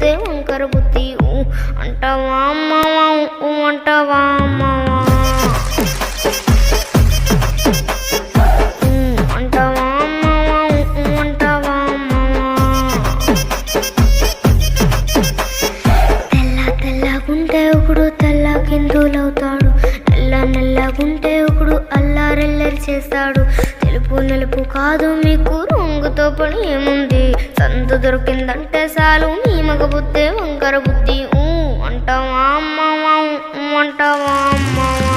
బుద్ధే వంకర బుద్ధి అంటావా అమ్మవా అంటావా అమ్మవా అంటావా అమ్మవా అంటావా తెల్లగుంటే ఒకడు తెల్ల కిందులవుతాడు, నల్లగుంటే ఒకడు అల్లారెల్లరి చేస్తాడు. తెలుపు నలుపు కాదు మీకు రంగుతో పని ఏముంది, సందు దొరికిందంటే చాలు నీ మగ బుద్ధే వంకర బుద్ధి అంటావా అమ్మవా అంటావా అమ్మవా.